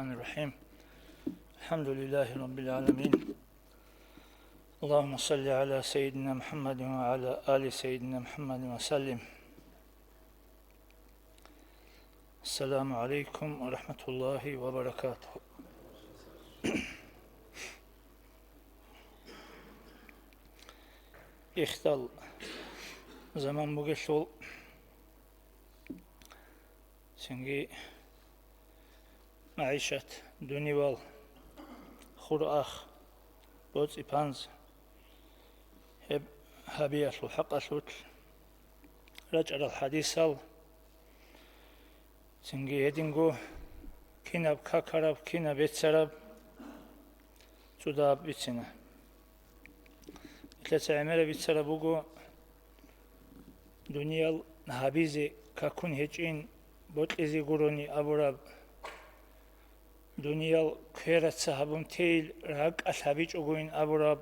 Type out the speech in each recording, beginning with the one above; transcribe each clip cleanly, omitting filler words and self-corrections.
Bismillahirrahmanirrahim. Elhamdülillahi Rabbil alemin. Allahümme salli ala seyyidina Muhammedin ve ala ali seyyidina Muhammedin ve sellim. Esselamu aleyküm ve rahmetullahi ve berekatuhu. İhtal zaman bu geç ol. Çünkü maişet, dünyaval, Kur'ah, boz ipanz, hep habiyatlu, hakkaslut, rac'al hadisal, çünkü yedingu, kinab kakarab, kinab etsarab, cudab bitsine. İtlese emere bitsarabugu, dünyal habizi kakun heçin, botlizi guruni aburab, dünyal kıyrat sahabım teyil, rak ashabiç uguin aburab.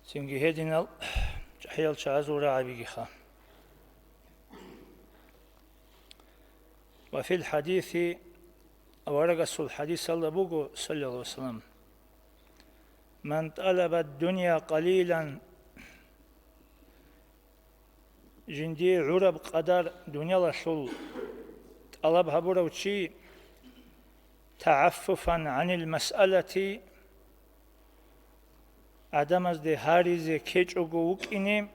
Çünkü hedinal, cahiyal çağızura abigiha. Ve fil hadithi, avaragassul hadis Allah bugu sallallahu aleyhi ve sellem. Men talabed dünya qalilan, jindi urab qadar dünyala şul talab haburavçi taaffufan anil mes'aleti adamazde harize keçogu ukini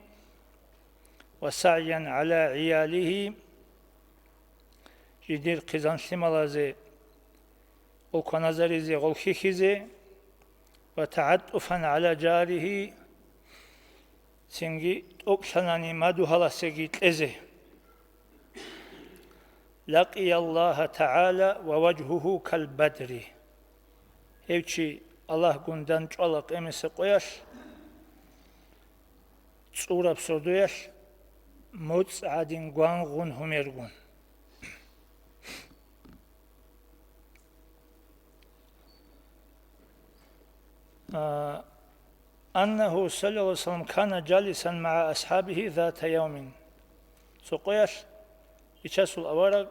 ve sa'yan ala iyalihi jidir qizansimalaze o kanazarize golhihize ve ta'attufan ala carihi çünkü okşanani maduhalase gitleze laqiyallaha ta'ala ve vechhuhu kal badri evçi Allah gundan çolak emese koyaş çurap sorduyaş muts'adin guangun humergun أنه صلى الله عليه وسلم كان جالسا مع أصحابه ذات يوم سقياش إشاسول أورق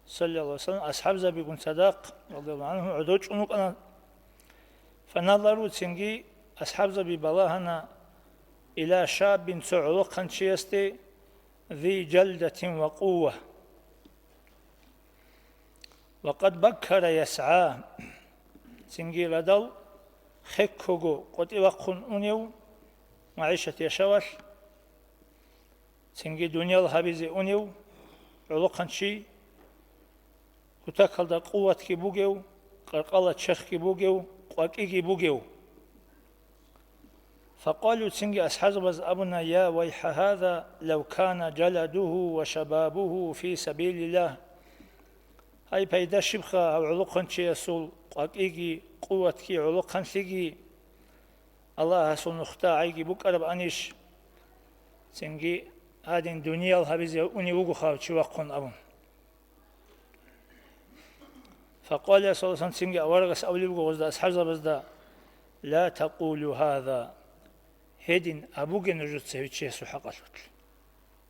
صلى الله عليه وسلم أصحاب زبيقون صداق رضي الله عنه عدوش أنوك أنا فنظروا تنجي أصحاب زبي بلاهنا إلى شاب سعلق شيستي ذي جلدة وقوة وقد بكر يسعى تنجي ردل خكوغو قد وقن أنيو معيشة يشوش تنجي دنيا الهبيزي أنيو علقن شي كتاكل دا قوة كي بوغيو قرقالة شخ كي بوغيو قواكي كي بوغيو فقالوا تنجي أصحاب أبنا يا ويح هذا لو كان جلده وشبابه في سبيل الله هاي بيدا شبخة أو علقن شي يسول قواكي كي قوة كي علقان سيجي الله سنختا عيجي بكرب أنيش سنجي هذه الدنيا الهبيزة أني وقخا وشوقون أبون فقال يا صلى الله عليه وسلم سنجي أورغس أولي بقوزدا أصحاب زبزدا لا تقولوا هذا هدين أبوغي نجد سيوتشي سحقا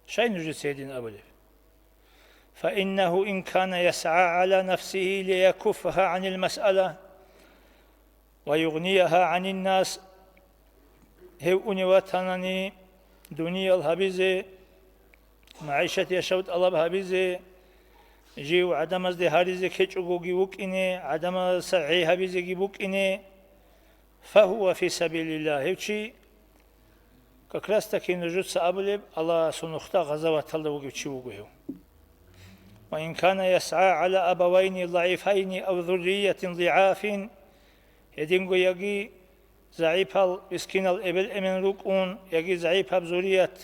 شاي نجد سيدين أبولي فإنه إن كان يسعى على نفسه ليكفها عن المسألة ويغنيها عن الناس هو أنيواتناني دنيا الهبيزة معيشة يشوت الله بهبيزة جيو عدم از هاريزة كيچوغو جيوك إني عدم سعي هبيزة جيبوك إني فهو في سبيل الله هوشي ككراستكي نجود سأبلب الله سنختا غزوة الله وجيوغو وإن كان يسعى على أبوين ضعيفين أو ذرية ضعاف يدينغو يجي زعيبال بسكينال إبل أمن ركون يجي زعيبال زوريات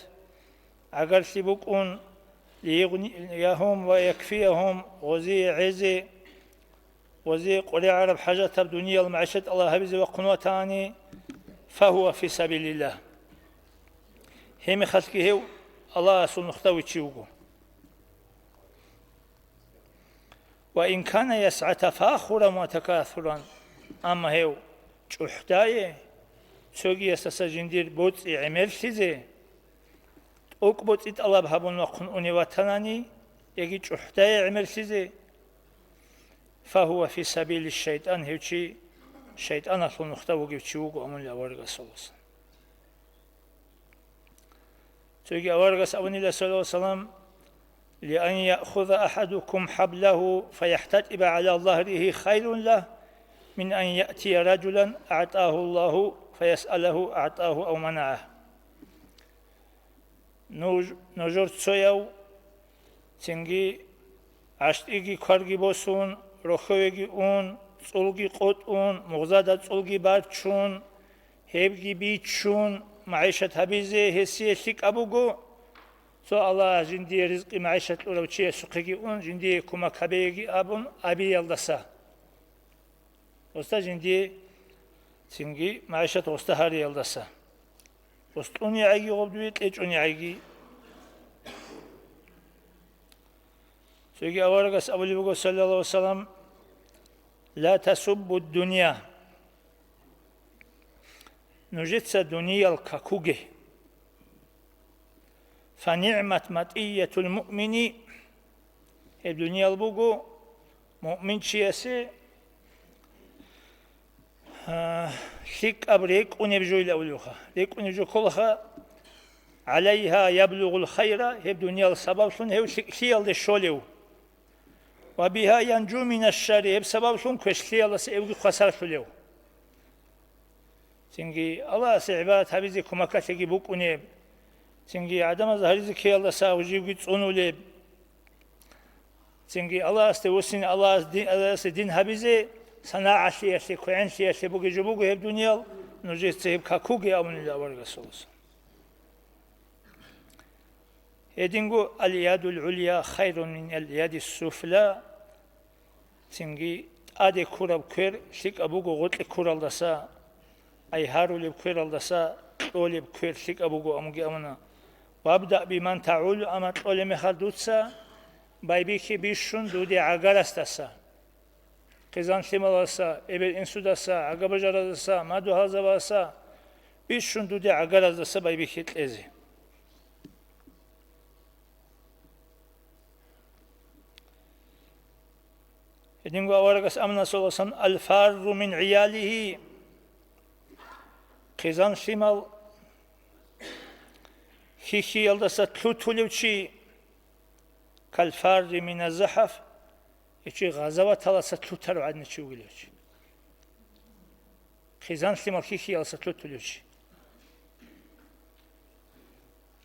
عقل سيبكون ليغنيهم ويكفيهم وزي عزي وزي قولي عرب حاجة الدنيا المعيشة الله هبزي وقنوتاني فهو في سبيل الله هم خلقه الله سنختوي تشيوغو وإن كان يسعى تفاخرا وتكاثرا أما هو جحداية سوغي يساسا جندير بوتي عمل سيزي أوك بوتي الله بهابون وقن أني واتناني يجي جحداي عمل سيزي فهو في سبيل الشيطان هيوشي شيطان أصلا نختوه جيوشيوغو أمون لأورغا صلوصا تيجي أورغا أمون صلى الله عليه وسلم لأن يأخذ أحدكم حبله فيحتجب على ظهره خير له من أن يأتي رجلا أعطاه الله فيسأله أعطاه أو منعه نجور تسويو تنجي عشتيجي كارجي بوسون روخويجي اون صلغي قطون مغزادة صلغي بارتشون هبجي بيتشون معيشة هبيزي هسيه شيك أبوغو سو الله جندي رزق معيشة الأولوشية سقيجي اون جندي كما كبيجي أبون أبي يلدسا وستا جندي تنجي معيشة وستهاري يلدسا وستوني عيجي غبدويت ليجوني عيجي سيجي أورغس أبو لبقو صلى الله عليه وسلم لا تسبوا الدنيا نجتس دنيا الكاكوغي فنعمة مطية المؤمن الدنيا البقو مؤمن شياسي شيك أبريك ونبجو إلى أولوخا ليك ونبجو كلها عليها يبلغ الخير هي الدنيا السبب شون هي شيء اللي شوليو وبها ينجو من الشر هي بسبب شون كشلي الله سيبغي خسر شوليو تنجي الله سعبات هبيزي كمكاتي بوكوني تنجي عدم ظهريزي كي الله ساوجي تصونولي تنجي الله استوسين الله دين هبيزي صناعة شيء كوين شيء بوجي جبوجي هب دنيا نجيت سيب كاكوجي أمن الله ورجسوس يدينغو اليد العليا خير من اليد السفلى تنجي أدي كورب كير شيك أبوجو غطل كورال دسا أي هارو لب كورال دسا أولي بكير شيك أبوجو أمجي أمنا وابدأ بمن تعول أما أولي مخدوتسا بايبيكي بيشون دودي عقارستسا قزان شمالاسا إبل إنسوداسا عقبجاراسا مادو هازواسا بيشون دودي عقارستسا بايبيكي تلزي يدينغو أورغس أمنا صلى الله عليه وسلم الفار من عياله قزان شمال خيخي يلدسا تلوتولوشي كالفار من الزحف يشي غزوة تلاسا تلوتلو عدنا تشوغلوشي قزان شمال خيخي يلدسا تلوتولوشي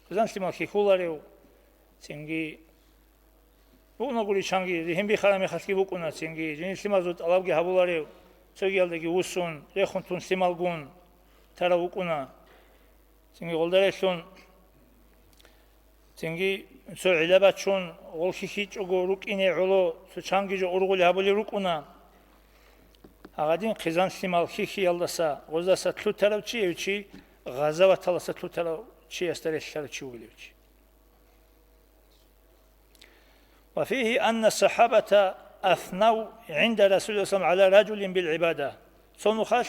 قزان شمال خيخولاريو تنجي بونغولي شانغي ريهم بخارمي خاتكي بوكونا تنجي جنين شمازوت ألابجي هابولاريو سوغيالدكي وسون ريخونتون شمالغون ترى بوكونا تنجي غولداريشون تنجي سو علاباتشون غولخيخي چوغو روكيني علو سو چانگي جو أورغولي هابولي روكونا أغادين قزان شمال خيخي يلدسا غوزداسا تلو تراو چي يوچي غازاوة تلاسا تلو تراو چي استريش شارو چي وغليوچي وفيه أن الصحابة أثنوا عند رسول الله صلى الله عليه وسلم على رجل بالعبادة صنوخاش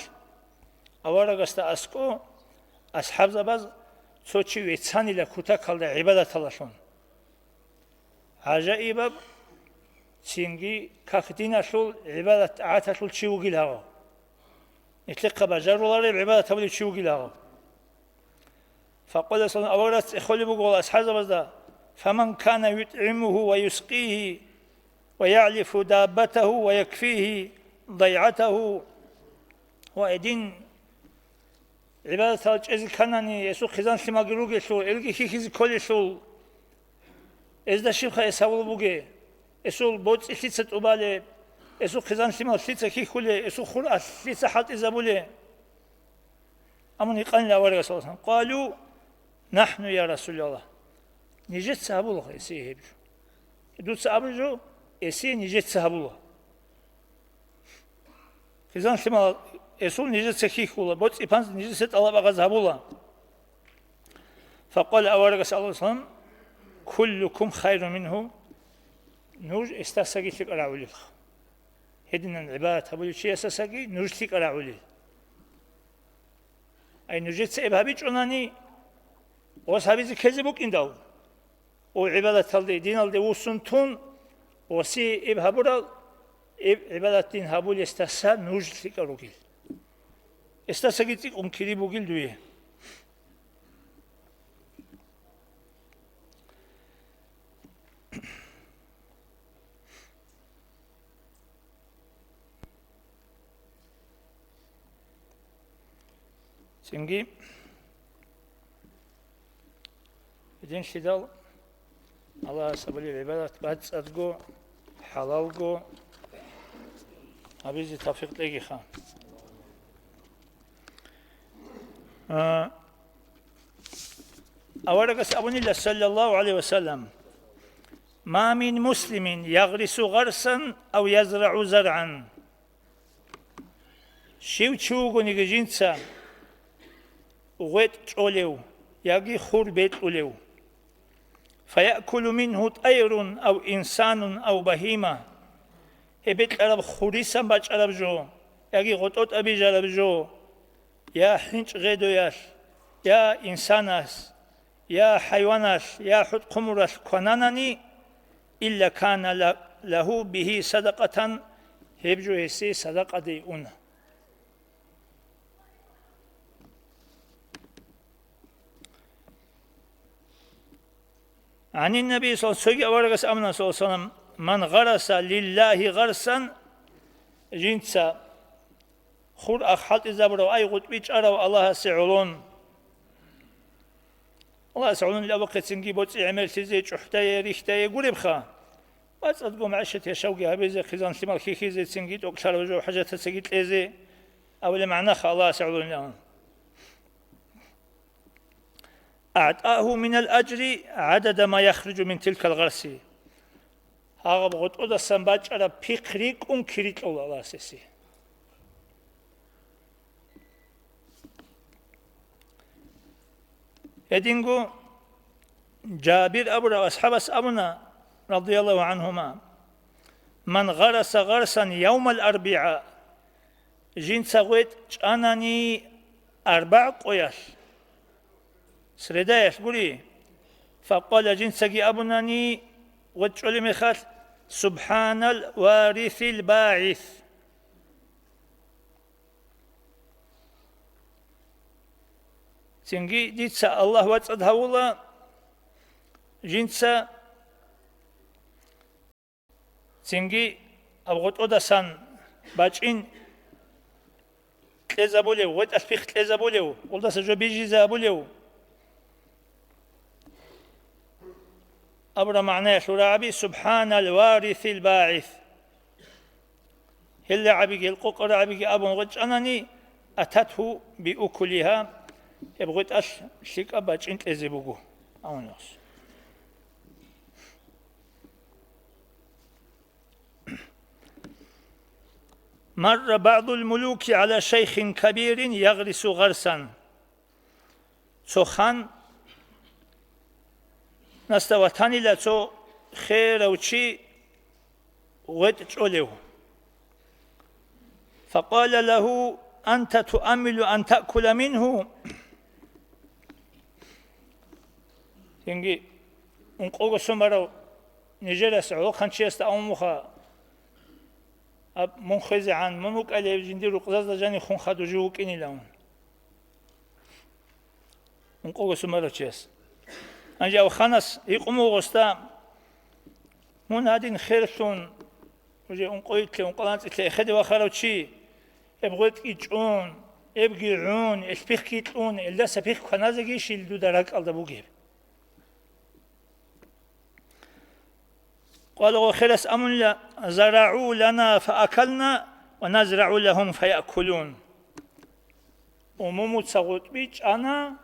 أورغست أسكو أصحاب زباز سوچي ويتساني لكوتا كالد عبادة تلاشون عجائب تنجي كاكدين شول عبادة عاتا شول تشيوغي لها نتلقى بجار الله عبادة تولي تشيوغي لها فقال صلى الله عليه وسلم أورغست إخولي بقول أصحاب زباز فمن كان يطعمه ويسقيه ويعلف دابته ويكفيه ضيعته وإدين عبادة الجزء كانني يسوع خزان سماجروجي شو إلقي خيز كل شو إذا شيخ يسول بوجي يسوع بوت إشيت أبالي يسوع خزان سما إشيت كي كله يسوع خلا إشيت حد إذا بوله أمن يقال لا ورقة صلى الله عليه وسلم قالوا نحن يا رسول الله نجت سهبوله يسيه هبجو دوت سهبوله يسيه نجت سهبوله خزان سما يسوع نجت سكيك ولا بوت إبان نجت ست الله بغز هبوله فقال أورقة صلى الله عليه وسلم كلكم خير منه نوج استسقي شيء أراولي هدنا العبادة هبول شيء استسقي نوج شيء أراولي أي نوجت سبب هبيج أناني وسبب كذبك إنداو او عبادت الدي دين الدي وسنتون وسي ابهبرال عبادت دين هابول استسا نوجل تكاروكيل استسا جيتك كيري بوغيل دويه سنجي بدين شدال الله سبحانه العبادة بعد صدقو حلالقو أبيزي توفيق لقي خان أورقس أبن الله صلى الله عليه وسلم ما من مسلم يغرس غرسا أو يزرع زرعا شيو تشوغو نيجينسا غيت أوليو يجي خور بيت أوليو فيأكل منه طير أو إنسان أو بهيمة هبت عرب خوريسا باج عرب جو يجي غطوت أبي جرب جو يا حنش غيدو ياش يا إنساناس يا حيواناس يا حد قمراس كوناناني إلا كان له به صدقة هبجو هسي صدقة دي أونه عن النبي صلى الله عليه وسلم من غرس لله غرسا جنسا خور أخحط إزابرو أي غد بيجارو الله سعلون الله سعلون لأوقت سنجي بوت عمل تزي جحتاي ريحتاي قربخا بس أدقو معشة يشوقي هبيزي خزان سمال خيخيزي سنجي توقشار وجو حاجة تسجيت ليزي أول معناخ الله سعلون لهم أعطاه من الأجر عدد ما يخرج من تلك الغرس هذا بغض أودا سنباج على بيقريك كريت الله سيسي يدينغو جابر أبو أصحاب أبونا رضي الله عنهما من غرس غرسا يوم الأربعاء جنس غويت جاناني 4 قياس سردايش قولي فقال جنسكي أبناني وجعل مخال سبحان الوارث الباعث سنجي ديتسا الله واتسد هولا جنسا سنجي أبغت أدسان باجين تلزا بوليو وات أسبيخ تلزا بوليو قلت سجو بيجيزا بوليو أبرا معناه شرابي سبحان الوارث الباعث هل عبيك الققر عبيك أبو غج أنني أتته بأكلها يبغت أش شيك أباج إنت إزبوجو أو ناس مر بعض الملوك على شيخ كبير يغرس غرسا سخان نستوتاني لتو خير وشي وتجعله فقال له أنت تؤمل أن تأكل منه ينجي انقوغ سمرو نجلس عوقا شيست أموخا منخز عن منوك ألي جندي رقزاز جاني خون خدو جوك إني لون انقوغ سمرو شيست أنجا وخانس يقوموا غستا من هادين خيرتون وجي انقويت لي انقلانت لي خدي وخارو شي ابغيت يجون ابغيعون اسبيخ يتلون إلا سبيخ كنازجي شيلدو درك الدبوغيب قالوا خلص أمن زرعوا لنا فأكلنا ونزرع لهم فيأكلون ومومو تسغوت بيج أنا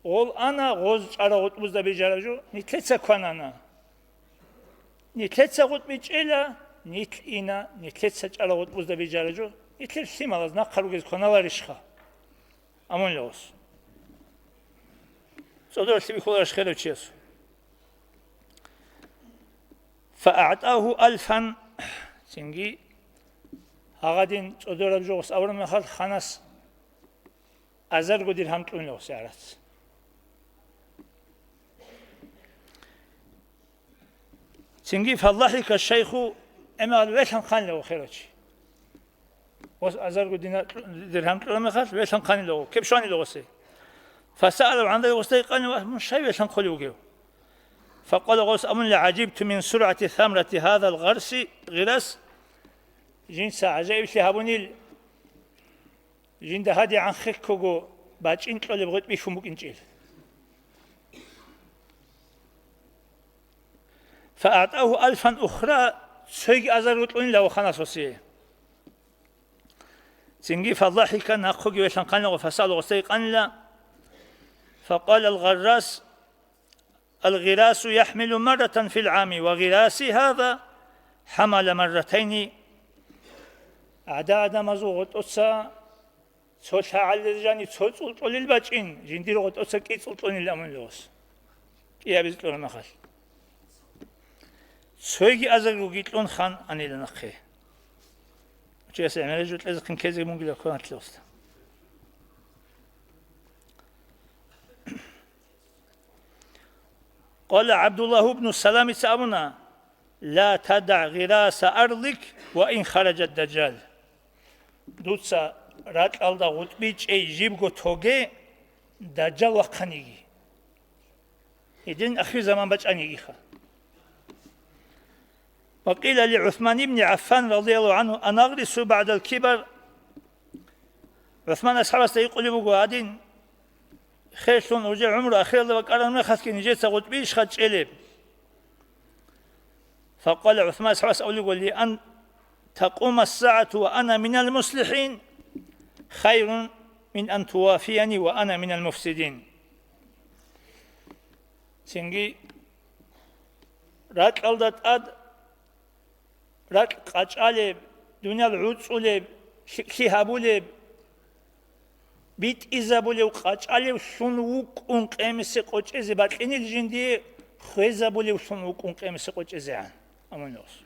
ол ана ғоз чара ғутбузда бежаражу нитлеца кванана нитлеца ғут бичела нитлина нитлеца чара ғутбузда бежаражу нитлер сималаз на қаругез кваналаришха амон лос صدر سبي خلارش خير وشيس فأعطاه 1000 سنجي هغادين صدر بجوس أورم يخل خناس أزر قدير هم تقول له سعرات سنجي فضحك الشيخ أما ويشان خان له خيرتي وأزار دينار درهم لما خاص ويشان خان له كيف شاني له وسي فسألوا عن ذلك وسي قال مش شيء ويشان خلوقه فقال غوث أمن لعجبت من سرعة ثمرة هذا غرس جنس عجائب شهابوني جند هادي عن خكوغو باج انت اللي بغيت بيشومك انجيل فأعطاه 1000 أخرى سيج أزرقون له خلاص وسيه سنجي فضحك ناخوجي ويشان قال له فسأل وسيق أن لا فقال الغراس يحمل مرة في العام وغراسي هذا حمل مرتين أعداد مزوغت أتسا تولها على الجاني تول الباجين جنديرو أتسا كي تولتون الأمن لوس كي أبيز لون مخال سويجي أزرقو جيتلون خان أني لنخي جيسا عمل جوت لازقن كيزي مونجل أكونات لوستا قال عبد الله بن السلام سأمنا لا تدع غراس أرضك وإن خرج الدجال دوتسا رات ألدا غطبيج أي جيبغو توغي دجال وقنيجي إذن أخير زمان بج أنيجي خا وقيل لعثمان بن عفان رضي الله عنه أن أغرس بعد الكبر عثمان أصحابه سيقول بقوا عدين خيرشون ورجع عمره أخير الله وقال ما خذ كني جيت سقط بيش خد شلب فقال عثمان أصحابه أقول لي أن تقوم الساعة وأنا من المصلحين خير من أن توافيني وأنا من المفسدين سنجي رات ألدت رات قاچالب دنيا العوصولب شيهابولب بيت إزابولب قاچالب شنوك قيمس قوچيزي باقيني الجندي خويزابولب شنوك قيمس قوچيزي عن أمونوس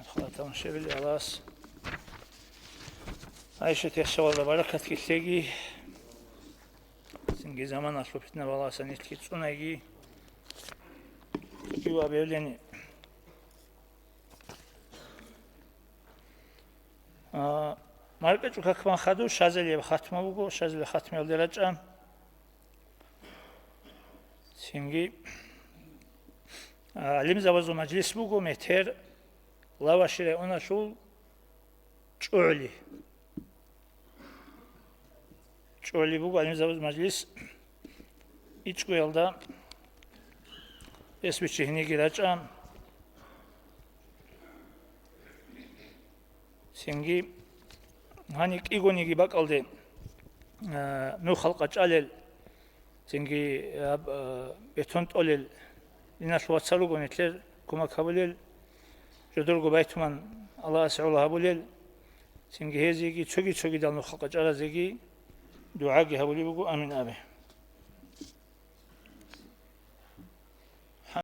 خلاص شبل خلاص عايشة يحشو الله بركة كتلقي سنجي زمان أصلو فتنة والله سنيت كتسوناجي تكيوا بيوليني ماركة كمان خدو شازلي بختمه بقو شازلي ختمه الدرجة سنجي علم زوجو مجلس بقو متر لواشري أنا شو چولي بقو علم زوجو مجلس إيش قيلدا اسمه هني كراجة سنجي هانيك إيغوني جي باقالدي نو خلق أجالل سنجي بيتون تقولل لناس واتسالو قنيتلر كما كابولل جدرغو بايتمان الله سعوله هابولل سنجي هزيجي تشوغي دالنو خلق أجالا زيجي دعاقي هابولي بقو آمين آبي